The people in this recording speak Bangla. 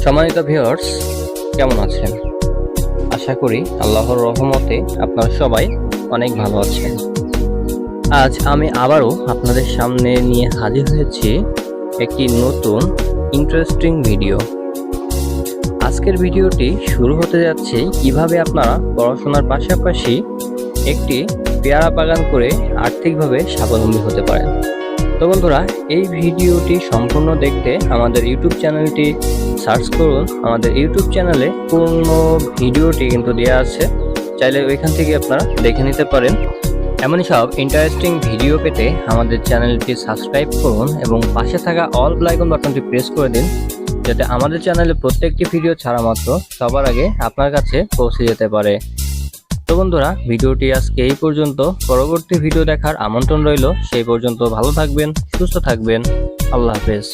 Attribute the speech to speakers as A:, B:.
A: সম্মানিত ভিউয়ার্স, কেমন আছেন? আশা করি আল্লাহর রহমতে আপনারা সবাই অনেক ভালো আছেন। আজ আমি আবারও আপনাদের সামনে নিয়ে হাজির হয়েছি একটি নতুন ইন্টারেস্টিং ভিডিও। আজকের ভিডিওটি শুরু হতে যাচ্ছে কিভাবে আপনারা পড়াশোনার পাশাপাশি একটি পেয়ারা বাগান করে আর্থিকভাবে স্বাবলম্বী হতে পারেন। তো বন্ধুরা, এই ভিডিওটি সম্পূর্ণ দেখতে আমাদের ইউটিউব চ্যানেলটি সার্চ করুন। আমাদের ইউটিউব চ্যানেলে পূর্ণ ভিডিওটি কিন্তু দেওয়া আছে, চাইলে ওইখান থেকে আপনারা দেখে নিতে পারেন। এমনই সব ইন্টারেস্টিং ভিডিও পেতে আমাদের চ্যানেলটি সাবস্ক্রাইব করুন এবং পাশে থাকা অল বেল আইকন বাটনটি প্রেস করে দিন, যাতে আমাদের চ্যানেলে প্রত্যেকটি ভিডিও ছাড়া মাত্র সবার আগে আপনার কাছে পৌঁছে যেতে পারে। তো বন্ধুরা, ভিডিওটি আজকে এই পর্যন্ত। পরবর্তী ভিডিও দেখার আমন্ত্রণ রইল। সেই পর্যন্ত ভালো থাকবেন, সুস্থ থাকবেন। আল্লাহ হাফেজ।